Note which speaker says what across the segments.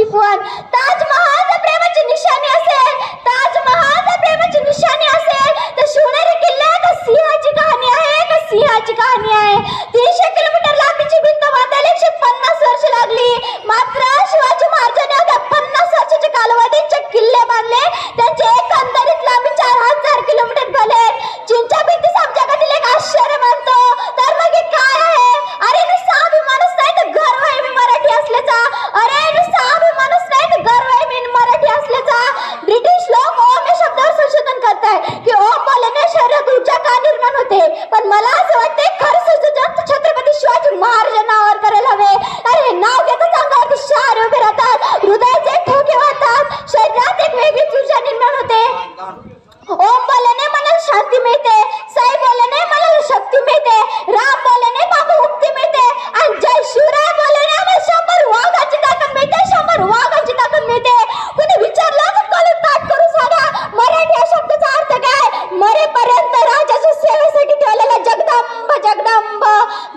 Speaker 1: शिकवण. ताजमहाल जर प्रेमाची निशाणी असेल, ताजमहाल जर प्रेमाची निशाणी असेल, तर शिवनेरी किल्ल्यात सिंहाची कहाणी आहे का सिंहाची कहाणी आहे. 300 किलोमीटर लांबीची भिंत बांधायला 150 वर्ष लागली. मात्र शिवाजी महाराजांनी अवघ्या 50 वर्षाच्या कालावधीचे किल्ले बांधले. त्यांचे एकंदरीत लांबी 4000 किलोमीटर भले. चीनच्या भिंतीस आमच्या जगातील एक आश्चर्य मानतो. तर मग हे काय आहे? अरे नुसता अभिमानच नाही तर गर्व आहे मी मराठी असल्याचा. अरे नुसता अभिमानच नाही तर गर्व आहे मी मराठी असल्याचा. ब्रिटिश लोक ओम या शब्दावर संशोधन करताय की ओम बोलणे शरीरात ऊर्जा का निर्माण होते. पण मला असं वाटतंय खरं संशोधन छत्रपती शिवाजी महाराजांच्या नावावर करायला हवे. अरे नाव घेताच अंगावरती शहारे उभे राहतात, हृदयाचे ठोके वाहतात, शरीरात एक वेगळीच ऊर्जा निर्माण होते. ओम बोलणे मला शांती मिळते, साई बोलणे मला शक्ती मिळते, राम बोलणे बाबा मुक्ती मिळते, आणि जय शिवराय बोलणे मला 100 वाघाची ताकद मिळते, 100 वाघाची ताकद मिळते. कुणी विचारलं तर कॉलेज पाठ करून सांगा मराठी या शब्दाचा अर्थ काय. मरेपर्यंत राजाच्या सेवेसाठी ठेवलेला जगदंब जगदंब.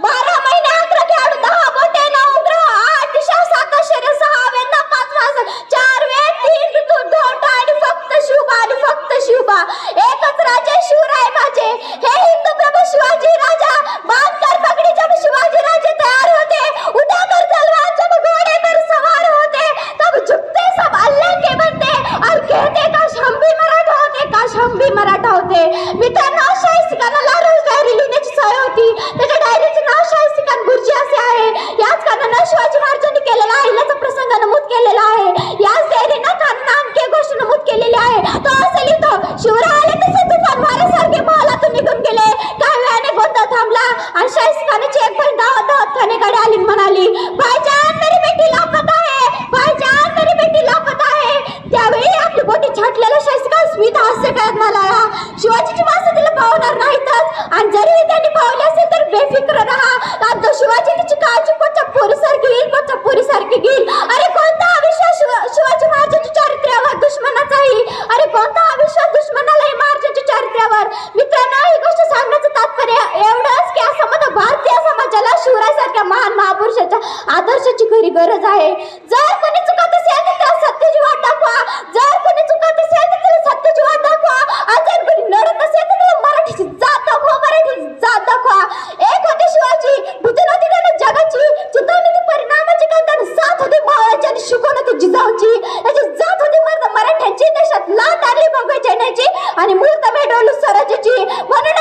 Speaker 1: 12 महिने 11 खेळाडू, 10 बोटे, 9 ग्रह, 8 दिशा, 7 आश्चर्य, 6 वेद, 5 मास, 4 वेद, 3 ऋतू, 2 आणि फक्त शिवबा आणि फक्त शिवबा. एकच राजे शिवराय माझे. हे हिंदू प्रभू शिवाजी राजा. बांधकर पगड़ी जब शिवाजी राजे तैयार होते, उठाकर तलवार जब घोड़े पर सवार होते, तब झुकते सब अल्लाह के बनते और कहते काश हम भी मराठा होते, काश हम भी मराठा होते. मित्रांनो, शाही सिकांना रोज डायरी लिहिण्याची सवय होती. त्याच्या डायरीचे नाव शाही सिकान गुरुजी असे आहे. याच कारणानं शिवाजी महाराजांनी केलेला अहिल्याचा प्रसंग नमूद केलेला आहे. याच डायरीनं त्यांना आणखी एक गोष्ट नमूद केलेली आहे. तो असे लिहितो, शिवराय आले तसे तुफान वाऱ्यासारखे महालातून निघून गेले. काही वेळाने गोंधळ थांबला आणि शाही सिकांची एक बहीण धावत खानेकडे आली म्हणाली, भाईजान मेरी बेटी लापता है, भाईजान मेरी बेटी लापता है. त्यावेळी आपली बोटी छाटलेला शाही सिकान स्मित हास्य करत म्हणाला, शिवाजीची माणसं तिला पावणार नाहीतच, आणि जरी त्यांनी पावले असेल तर बेफिक्र राहा. तो शिवाजी तिची काळजी पोटच्या पोरीसारखी घेईल, पोटच्या पोरीसारखी घेईल. अरे कोणता अविश्वास शिवाजी महाराजांच्या चारित्र्यावर दुश्मनाचाही. अरे कोणता अविश्वास दुश्मनालाही महाराजांच्या चारित्र्यावर. मित्रांनो, ही गोष्ट सांगण्याचं तात्पर्य एवढंच की समजा भारतीय समाजाला शिवरायासारख्या महान महापुरुषाच्या आदर्शाची खरी गरज आहे. जर कोणी चुकत असेल तर त्याला सत्याची वाट दाखवा. जर कोणी चुकत असेल तर त्याला सत्याची वाट दाखवा. आणि जर कोणी लढत असेल तर त्याला मराठीची जात दाखवा, मराठीची जात दाखवा. एक होते शिवाजी, भीती नव्हती त्याला जगाची, चिंतावणी ती परिणामाची, कारण त्याला साथ होती मावळ्याची आणि शिकवण होती जिजाऊची. त्याची जात होती मराठ्यांची, देशात लाट आली भगवायची आणि मुहूर्त मेढवली स्वराज्याची. म्हणून